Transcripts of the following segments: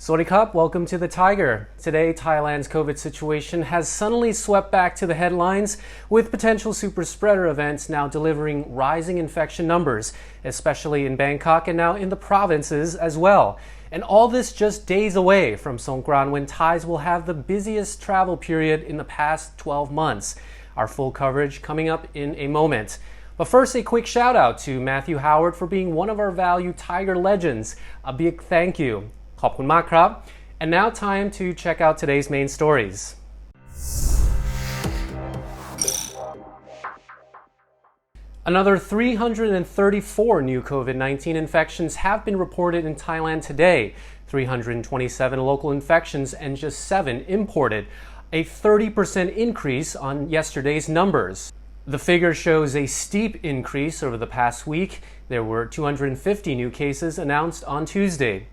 Sawasdee krub, welcome to the Thaiger. Today, Thailand's COVID situation has suddenly swept back to the headlines, with potential super spreader events now delivering rising infection numbers, especially in Bangkok and now in the provinces as well. And all this just days away from Songkran, when Thais will have the busiest travel period in the past 12 months. Our full coverage coming up in a moment. But first, a quick shout out to Matthew Howard for being one of our valued Thaiger legends. A big thank you. ขอบคุณมากครับ And now time to check out today's main stories. Another 334 new COVID-19 infections have been reported in Thailand today. 327 local infections and just 7 imported, a 30% increase on yesterday's numbers. The figure shows a steep increase over the past week. There were 250 new cases announced on Tuesday.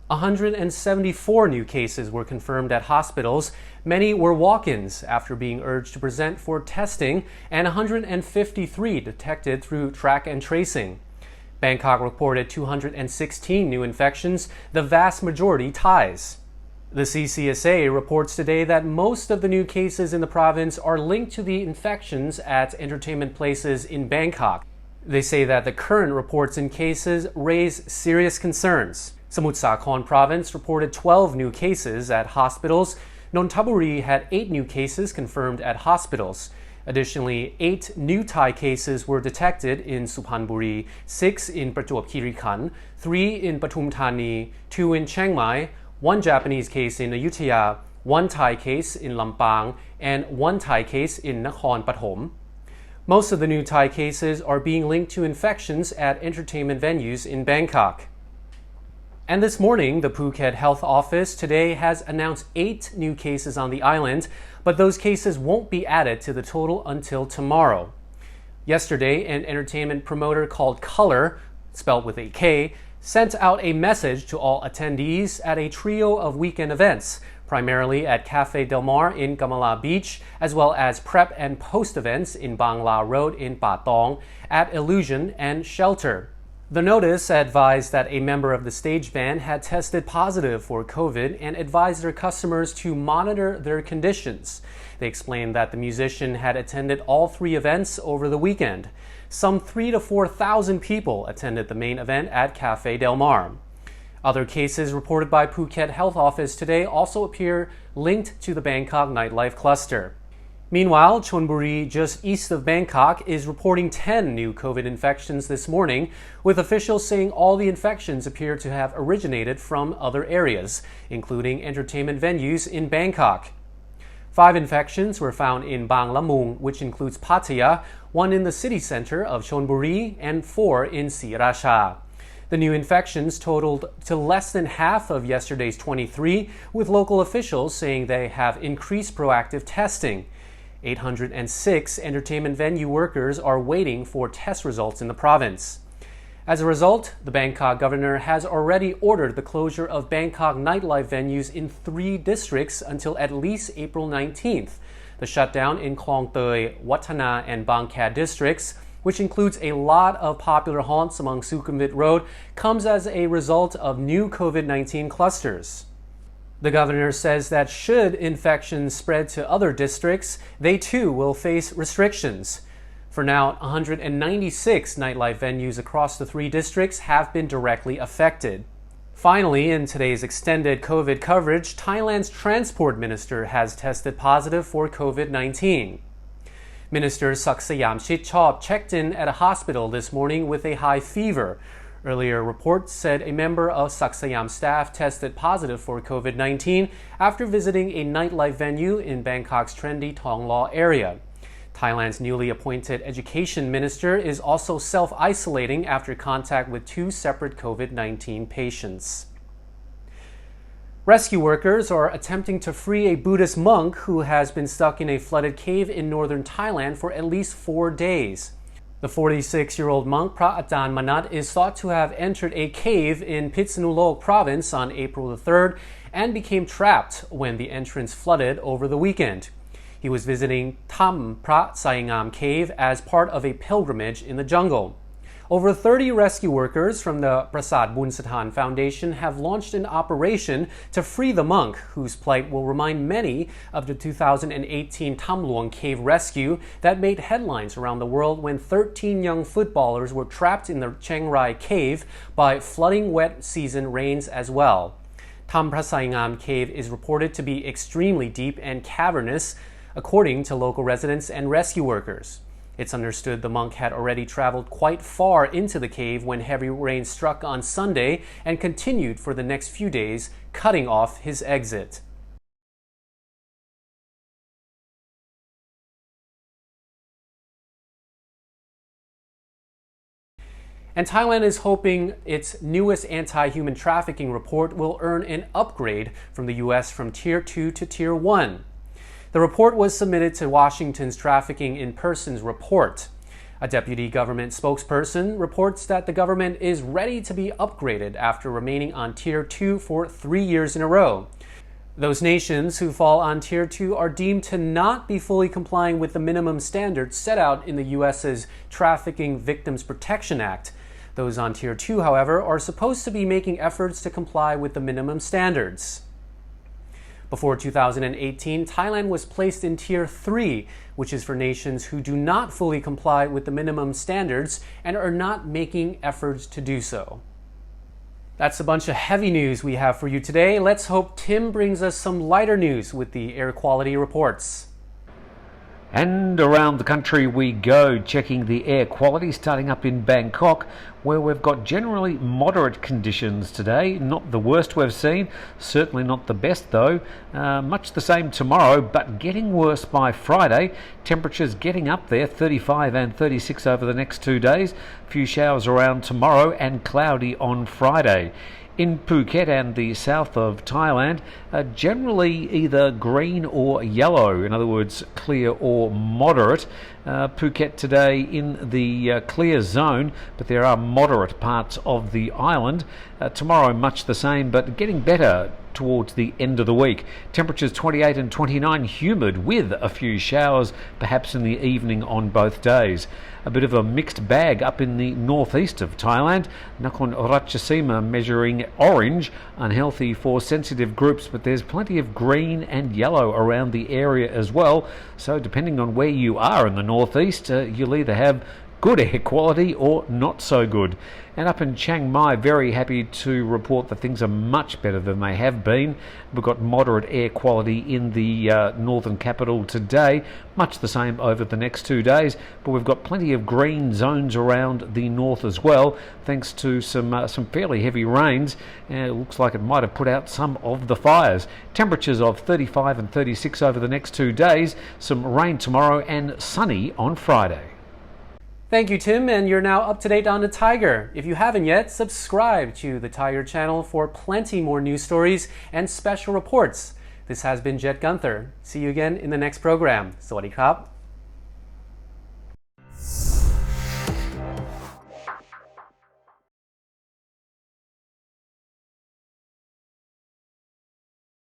174 new cases were confirmed at hospitals. Many were walk-ins after being urged to present for testing, and 153 detected through track and tracing. Bangkok reported 216 new infections, the vast majority Thais. The CCSA reports today that most of the new cases in the province are linked to the infections at entertainment places in Bangkok. They say that the current reports in cases raise serious concerns. Samut Sakhon province reported 12 new cases at hospitals. Nonthaburi had 8 new cases confirmed at hospitals. Additionally, 8 new Thai cases were detected in Suphanburi, 6 in Prachuap Khiri Khan, 3 in Pathum Thani, 2 in Chiang Mai, 1 Japanese case in Ayutthaya, 1 Thai case in Lampang, and 1 Thai case in Nakhon Pathom. Most of the new Thai cases are being linked to infections at entertainment venues in Bangkok. And this morning, the Phuket Health Office today has announced 8 new cases on the island, but those cases won't be added to the total until tomorrow. Yesterday, an entertainment promoter called Kolour, spelled with a K, sent out a message to all attendees at a trio of weekend events, primarily at Cafe Del Mar in Kamala Beach, as well as prep and post events in Bangla Road in Patong, at Illusion and Shelter. The notice advised that a member of the stage band had tested positive for COVID and advised their customers to monitor their conditions. They explained that the musician had attended all 3 events over the weekend. Some 3,000 to 4,000 people attended the main event at Cafe Del Mar. Other cases reported by Phuket Health Office today also appear linked to the Bangkok nightlife cluster. Meanwhile, Chonburi, just east of Bangkok, is reporting 10 new COVID infections this morning, with officials saying all the infections appear to have originated from other areas, including entertainment venues in Bangkok. 5 infections were found in Bangla Road, which includes Pattaya, 1 in the city center of Chonburi, and 4 in Sirasha. The new infections totaled to less than half of yesterday's 23, with local officials saying they have increased proactive testing. 806 entertainment venue workers are waiting for test results in the province. As a result, the Bangkok governor has already ordered the closure of Bangkok nightlife venues in 3 districts until at least April 19th. The shutdown in Klong Toei, Wattana, and Bangkhat districts, which includes a lot of popular haunts along Sukhumvit Road, comes as a result of new COVID-19 clusters. The governor says that should infections spread to other districts, they too will face restrictions. For now, 196 nightlife venues across the 3 districts have been directly affected. Finally, in today's extended COVID coverage, Thailand's transport minister has tested positive for COVID-19. Minister Saksayam Chitchop checked in at a hospital this morning with a high fever. Earlier reports said a member of Saksayam's staff tested positive for COVID-19 after visiting a nightlife venue in Bangkok's trendy Thong Law area. Thailand's newly appointed education minister is also self-isolating after contact with 2 separate COVID-19 patients. Rescue workers are attempting to free a Buddhist monk who has been stuck in a flooded cave in northern Thailand for at least 4 days. The 46-year-old monk Pra Ajahn Manat is thought to have entered a cave in Pitsanulok province on April 3rd and became trapped when the entrance flooded over the weekend. He was visiting Tham Pra Saingam cave as part of a pilgrimage in the jungle. Over 30 rescue workers from the Prasad Bunsathan Foundation have launched an operation to free the monk, whose plight will remind many of the 2018 Tham Luang cave rescue that made headlines around the world when 13 young footballers were trapped in the Chiang Rai cave by flooding wet season rains as well. Tham Prasaingam cave is reported to be extremely deep and cavernous, according to local residents and rescue workers. It's understood the monk had already traveled quite far into the cave when heavy rain struck on Sunday and continued for the next few days, cutting off his exit. And Thailand is hoping its newest anti-human trafficking report will earn an upgrade from the U.S. from Tier 2 to Tier 1. The report was submitted to Washington's Trafficking in Persons report. A deputy government spokesperson reports that the government is ready to be upgraded after remaining on Tier 2 for 3 years in a row. Those nations who fall on Tier 2 are deemed to not be fully complying with the minimum standards set out in the U.S.'s Trafficking Victims Protection Act. Those on Tier 2, however, are supposed to be making efforts to comply with the minimum standards. Before 2018, Thailand was placed in Tier 3, which is for nations who do not fully comply with the minimum standards and are not making efforts to do so. That's a bunch of heavy news we have for you today. Let's hope Tim brings us some lighter news with the air quality reports. And around the country we go, checking the air quality, starting up in Bangkok, where we've got generally moderate conditions today. Not the worst we've seen, certainly not the best though. Much the same tomorrow, but getting worse by Friday. Temperatures getting up there, 35 and 36 over the next 2 days. A few showers around tomorrow and cloudy on Friday. In Phuket and the south of Thailand, generally either green or yellow, in other words, clear or moderate. Phuket today in the clear zone, but there are moderate parts of the island. Tomorrow much the same, but getting better towards the end of the week. Temperatures 28 and 29, humid with a few showers, perhaps in the evening on both days. A bit of a mixed bag up in the northeast of Thailand. Nakhon Ratchasima measuring orange, unhealthy for sensitive groups, but there's plenty of green and yellow around the area as well. So depending on where you are in the northeast, you'll either have good air quality or not so good. And up in Chiang Mai, very happy to report that things are much better than they have been. We've got moderate air quality in the northern capital today, much the same over the next 2 days, but we've got plenty of green zones around the north as well, thanks to some fairly heavy rains. It looks like it might have put out some of the fires. Temperatures of 35 and 36 over the next 2 days, some rain tomorrow and sunny on Friday. Thank you, Tim, and you're now up to date on the Thaiger. If you haven't yet, subscribe to the Thaiger channel for plenty more news stories and special reports. This has been Jet Gunther. See you again in the next program. Sawadee krap.